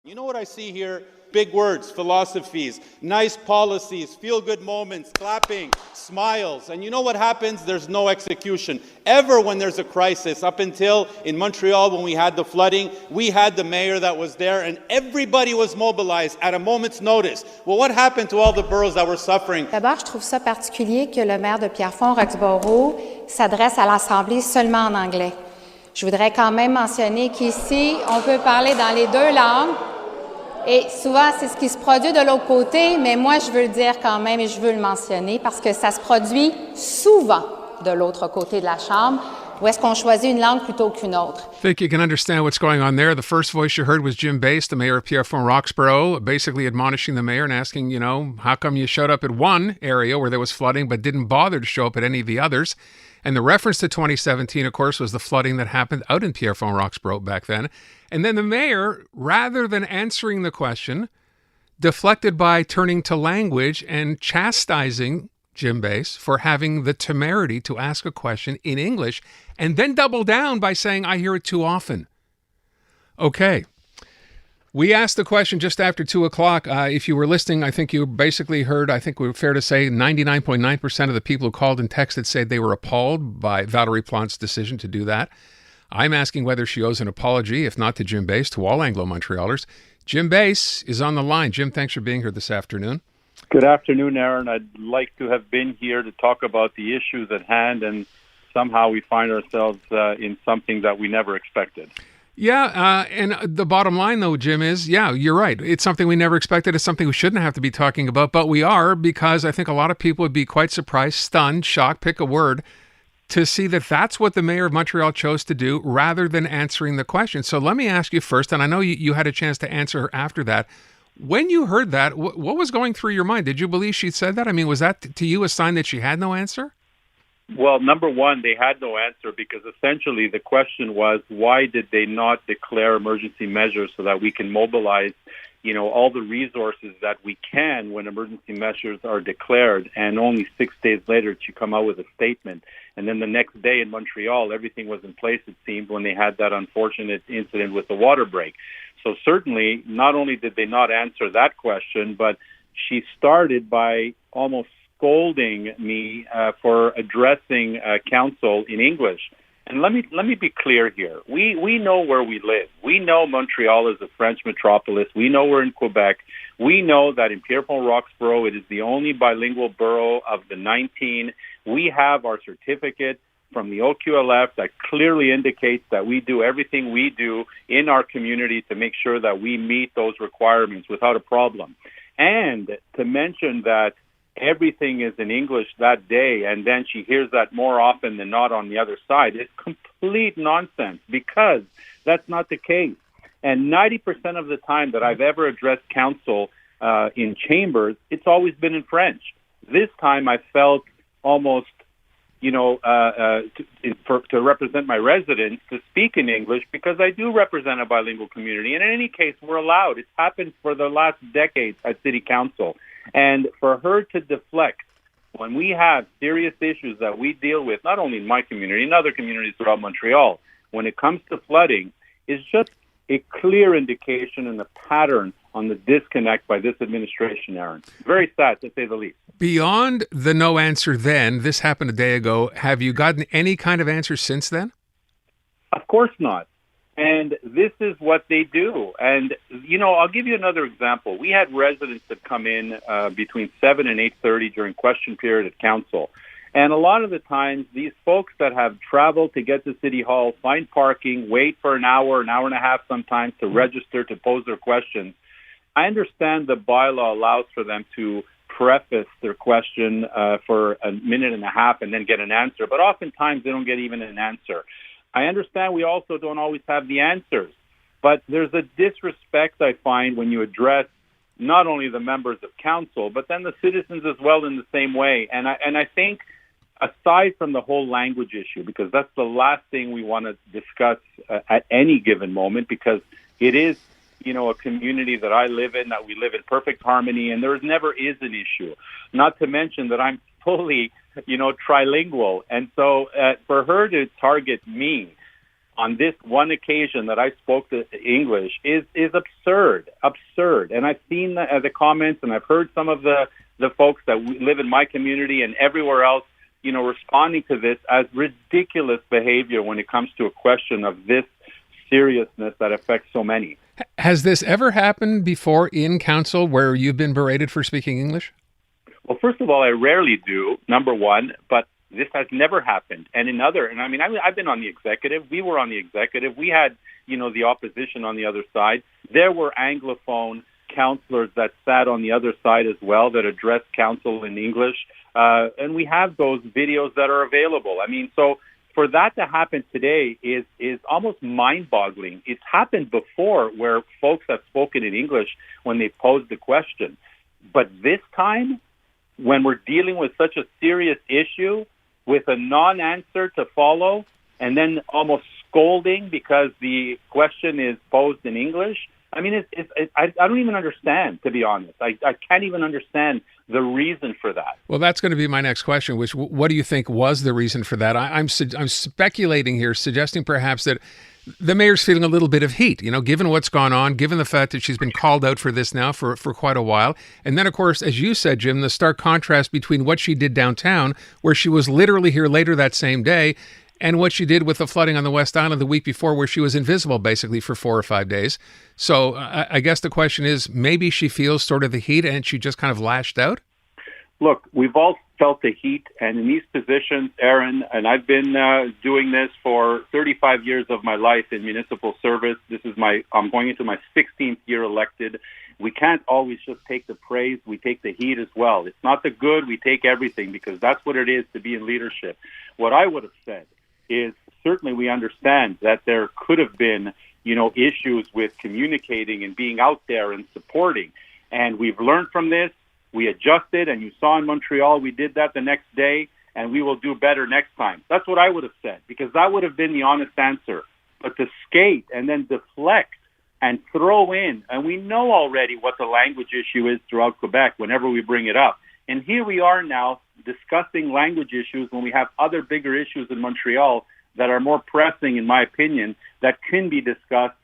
You know what I see here? Big words, philosophies, nice policies, feel-good moments, clapping, smiles. And you know what happens? There's no execution. Ever when there's a crisis, up until in Montreal when we had the flooding, we had the mayor that was there and everybody was mobilized at a moment's notice. Well, what happened to all the boroughs that were suffering? D'abord, je trouve ça particulier que le maire de Pierrefonds-Roxboro s'adresse à l'Assemblée seulement en anglais. Je voudrais quand même mentionner qu'ici, on peut parler dans les deux langues. Et souvent, c'est ce qui se produit de l'autre côté, mais moi, je veux le dire quand même et je veux le mentionner parce que ça se produit souvent de l'autre côté de la Chambre, où est-ce qu'on choisit une langue plutôt qu'une autre. I think you can understand what's going on there. The first voice you heard was Jim Beis, the mayor of Pierrefonds-Roxboro, basically admonishing the mayor and asking, how come you showed up at one area where there was flooding but didn't bother to show up at any of the others? And the reference to 2017, of course, was the flooding that happened out in Pierrefonds-Roxboro back then. And then the mayor, rather than answering the question, deflected by turning to language and chastising Jim Beis for having the temerity to ask a question in English, and then doubled down by saying, I hear it too often. Okay. We asked the question just after 2 o'clock. If you were listening, I think you basically heard, I think we're fair to say, 99.9% of the people who called and texted said they were appalled by Valérie Plante's decision to do that. I'm asking whether she owes an apology, if not to Jim Beis, to all Anglo-Montrealers. Jim Beis is on the line. Jim, thanks for being here this afternoon. Good afternoon, Aaron. I'd like to have been here to talk about the issues at hand, and somehow we find ourselves in something that we never expected. Yeah, and the bottom line, though, Jim, is, you're right. It's something we never expected. It's something we shouldn't have to be talking about, but we are, because I think a lot of people would be quite surprised, stunned, shocked, pick a word, to see that that's what the mayor of Montreal chose to do rather than answering the question. So let me ask you first, and I know you had a chance to answer her after that. When you heard that, what was going through your mind? Did you believe she said that? I mean, was that to you a sign that she had no answer? Well, number one, they had no answer because essentially the question was, why did they not declare emergency measures so that we can mobilize, all the resources that we can when emergency measures are declared, and only 6 days later to come out with a statement. And then the next day in Montreal, everything was in place, it seemed, when they had that unfortunate incident with the water break. So certainly, not only did they not answer that question, but she started by almost scolding me for addressing council in English. And let me be clear here. We know where we live. We know Montreal is a French metropolis. We know we're in Quebec. We know that in Pierrefonds-Roxboro, it is the only bilingual borough of the 19. We have our certificate from the OQLF that clearly indicates that we do everything we do in our community to make sure that we meet those requirements without a problem. And to mention that everything is in English that day, and then she hears that more often than not on the other side, it's complete nonsense, because that's not the case. And 90% of the time that I've ever addressed council in chambers, it's always been in French. This time I felt almost, to represent my residents, to speak in English, because I do represent a bilingual community. And in any case, we're allowed. It's happened for the last decades at City Council. And for her to deflect when we have serious issues that we deal with, not only in my community, in other communities throughout Montreal, when it comes to flooding, is just a clear indication and a pattern on the disconnect by this administration, Aaron. Very sad, to say the least. Beyond the no answer then, this happened a day ago, have you gotten any kind of answer since then? Of course not. And this is what they do. And, I'll give you another example. We had residents that come in between 7 and 8:30 during question period at council. And a lot of the times, these folks that have traveled to get to City Hall, find parking, wait for an hour and a half sometimes to register to pose their questions. I understand the bylaw allows for them to preface their question for a minute and a half and then get an answer. But oftentimes, they don't get even an answer. I understand we also don't always have the answers, but there's a disrespect, I find, when you address not only the members of council, but then the citizens as well in the same way. And I think, aside from the whole language issue, because that's the last thing we want to discuss at any given moment, because it is, a community that I live in, that we live in perfect harmony, and there never is an issue. Not to mention that I'm fully trilingual. And so for her to target me on this one occasion that I spoke to English is absurd. And I've seen the comments, and I've heard some of the folks that live in my community and everywhere else, responding to this as ridiculous behavior when it comes to a question of this seriousness that affects so many. Has this ever happened before in council where you've been berated for speaking English? Well, first of all, I rarely do, number one, but this has never happened. And I've been on the executive. We were on the executive. We had, the opposition on the other side. There were Anglophone counselors that sat on the other side as well that addressed council in English. And we have those videos that are available. So for that to happen today is almost mind-boggling. It's happened before where folks have spoken in English when they posed the question. But this time, when we're dealing with such a serious issue, with a non-answer to follow, and then almost scolding because the question is posed in English, I don't even understand, to be honest. I can't even understand the reason for that. Well, that's going to be my next question, which what do you think was the reason for that? I'm speculating here, suggesting perhaps that the mayor's feeling a little bit of heat, given what's gone on, given the fact that she's been called out for this now for quite a while. And then, of course, as you said, Jim, the stark contrast between what she did downtown, where she was literally here later that same day, and what she did with the flooding on the West Island the week before, where she was invisible basically for 4 or 5 days. So I guess the question is, maybe she feels sort of the heat and she just kind of lashed out? Look, we've all felt the heat, and in these positions, Aaron, and I've been doing this for 35 years of my life in municipal service. I'm going into my 16th year elected. We can't always just take the praise. We take the heat as well. It's not the good. We take everything, because that's what it is to be in leadership. What I would have said is certainly we understand that there could have been, issues with communicating and being out there and supporting. And we've learned from this. We adjusted, and you saw in Montreal, we did that the next day, and we will do better next time. That's what I would have said, because that would have been the honest answer. But to skate and then deflect and throw in, and we know already what the language issue is throughout Quebec whenever we bring it up. And here we are now discussing language issues when we have other bigger issues in Montreal that are more pressing, in my opinion, that can be discussed,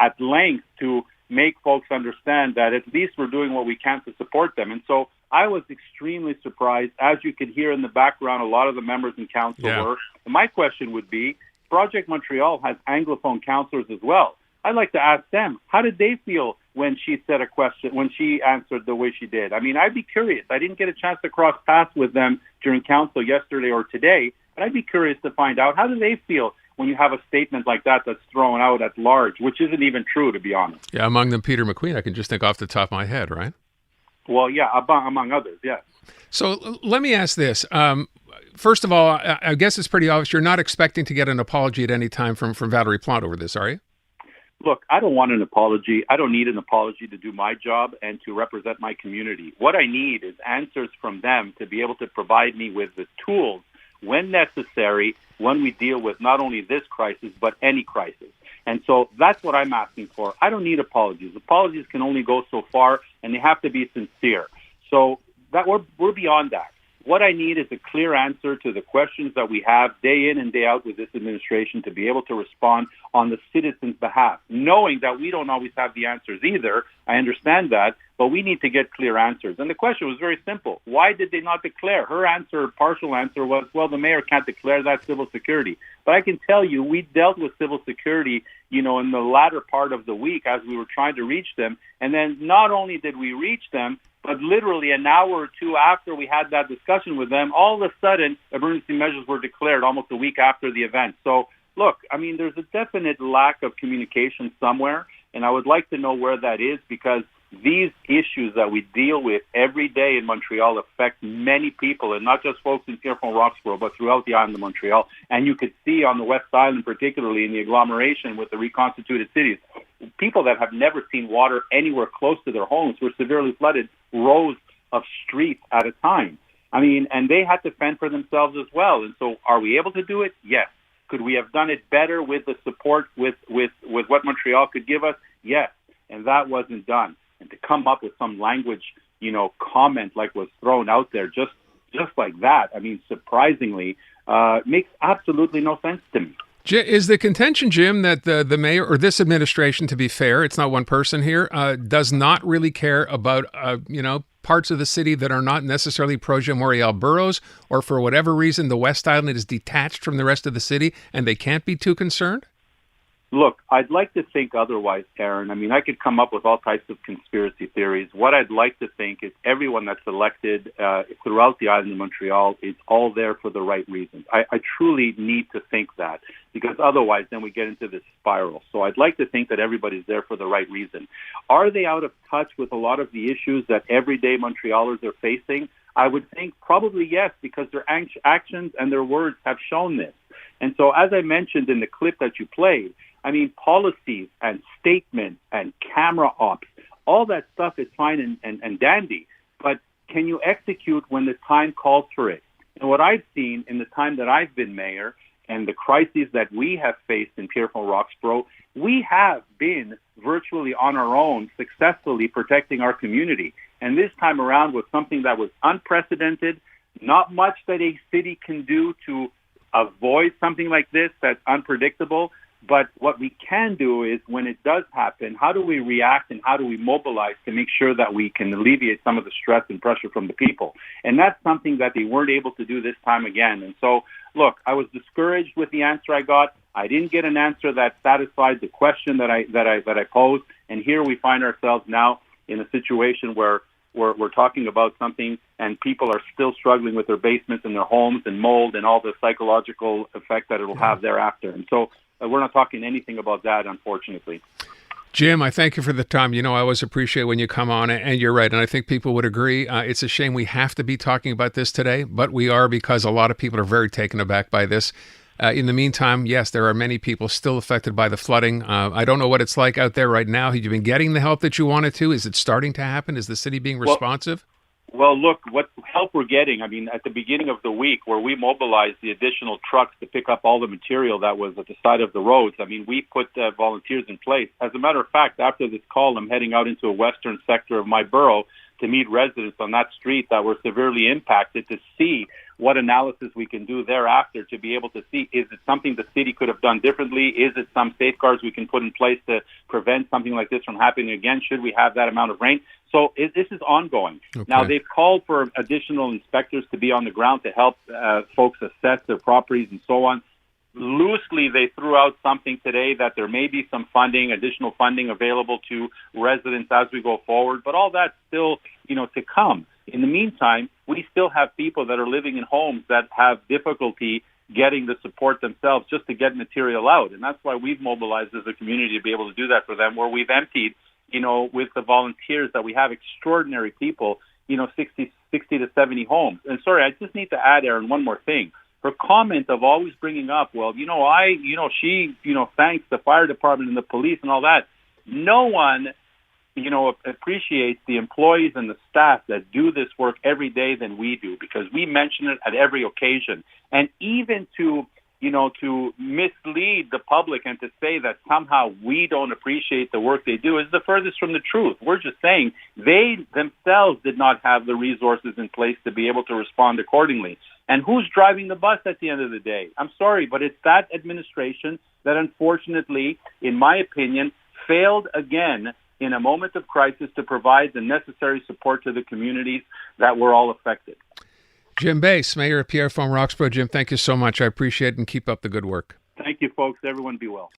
at length to make folks understand that at least we're doing what we can to support them. And so I was extremely surprised. As you could hear in the background, a lot of the members in council were. And my question would be, Project Montreal has Anglophone councillors as well. I'd like to ask them, how did they feel when she said a question, when she answered the way she did? I'd be curious. I didn't get a chance to cross paths with them during council yesterday or today, but I'd be curious to find out, how do they feel when you have a statement like that that's thrown out at large, which isn't even true, to be honest. Yeah, among them, Peter McQueen, I can just think off the top of my head, right? Well, yeah, among others, yes. So let me ask this. First of all, I guess it's pretty obvious you're not expecting to get an apology at any time from Valerie Plante over this, are you? Look, I don't want an apology. I don't need an apology to do my job and to represent my community. What I need is answers from them to be able to provide me with the tools when necessary, when we deal with not only this crisis, but any crisis. And so that's what I'm asking for. I don't need apologies. Apologies can only go so far, and they have to be sincere. So that we're beyond that. What I need is a clear answer to the questions that we have day in and day out with this administration to be able to respond on the citizens' behalf, knowing that we don't always have the answers either. I understand that, but we need to get clear answers. And the question was very simple. Why did they not declare? Her answer, partial answer, was, well, the mayor can't declare that civil security. But I can tell you, we dealt with civil security, in the latter part of the week as we were trying to reach them. And then not only did we reach them, but literally an hour or two after we had that discussion with them, all of a sudden, emergency measures were declared almost a week after the event. So, look, there's a definite lack of communication somewhere, and I would like to know where that is, because these issues that we deal with every day in Montreal affect many people, and not just folks in Pierrefonds-Roxboro, but throughout the island of Montreal. And you could see on the West Island, particularly in the agglomeration with the reconstituted cities, people that have never seen water anywhere close to their homes were severely flooded rows of streets at a time. And they had to fend for themselves as well. And so are we able to do it? Yes. Could we have done it better with the support with what Montreal could give us? Yes. And that wasn't done. And to come up with some language, comment like was thrown out there just like that, surprisingly, makes absolutely no sense to me. Is the contention, Jim, that the mayor or this administration, to be fair, it's not one person here, does not really care about, parts of the city that are not necessarily Projet Montréal boroughs, or for whatever reason, the West Island is detached from the rest of the city and they can't be too concerned? Look, I'd like to think otherwise, Aaron. I mean, I could come up with all types of conspiracy theories. What I'd like to think is everyone that's elected throughout the island of Montreal is all there for the right reasons. I truly need to think that, because otherwise then we get into this spiral. So I'd like to think that everybody's there for the right reason. Are they out of touch with a lot of the issues that everyday Montrealers are facing? I would think probably yes, because their actions and their words have shown this. And so, as I mentioned in the clip that you played, I mean, policies and statements and camera ops, all that stuff is fine and dandy, but can you execute when the time calls for it? And what I've seen in the time that I've been mayor and the crises that we have faced in Pierrefonds-Roxboro, we have been virtually on our own successfully protecting our community. And this time around was something that was unprecedented, not much that a city can do to avoid something like this that's unpredictable. But what we can do is, when it does happen, how do we react and how do we mobilize to make sure that we can alleviate some of the stress and pressure from the people? And that's something that they weren't able to do this time again. And so, look, I was discouraged with the answer I got. I didn't get an answer that satisfied the question that I posed. And here we find ourselves now in a situation where we're talking about something and people are still struggling with their basements and their homes and mold and all the psychological effect that it will have thereafter. And so we're not talking anything about that, unfortunately. Jim, I thank you for the time. I always appreciate when you come on, and you're right. And I think people would agree. It's a shame we have to be talking about this today, but we are, because a lot of people are very taken aback by this. In the meantime, yes, there are many people still affected by the flooding. I don't know what it's like out there right now. Have you been getting the help that you wanted to? Is it starting to happen? Is the city being responsive? Well, look, what help we're getting, I mean, at the beginning of the week where we mobilized the additional trucks to pick up all the material that was at the side of the roads, I mean, we put volunteers in place. As a matter of fact, after this call, I'm heading out into a western sector of my borough to meet residents on that street that were severely impacted to see what analysis we can do thereafter to be able to see, is it something the city could have done differently? Is it some safeguards we can put in place to prevent something like this from happening again should we have that amount of rain? So this is ongoing. Okay. Now, they've called for additional inspectors to be on the ground to help folks assess their properties and so on. Loosely, they threw out something today that there may be some funding, additional funding available to residents as we go forward, but all that's still, to come. In the meantime, we still have people that are living in homes that have difficulty getting the support themselves just to get material out. And that's why we've mobilized as a community to be able to do that for them, where we've emptied, with the volunteers that we have, extraordinary people, 60 to 70 homes. And sorry, I just need to add, Aaron, one more thing. Her comment of always bringing up, she thanks the fire department and the police and all that. No one, appreciates the employees and the staff that do this work every day than we do, because we mention it at every occasion. And even to mislead the public and to say that somehow we don't appreciate the work they do is the furthest from the truth. We're just saying they themselves did not have the resources in place to be able to respond accordingly. And who's driving the bus at the end of the day? I'm sorry, but it's that administration that unfortunately, in my opinion, failed again in a moment of crisis to provide the necessary support to the communities that were all affected. Jim Beis, Mayor of Pierrefonds-Roxboro. Jim, thank you so much. I appreciate it, and keep up the good work. Thank you, folks. Everyone be well.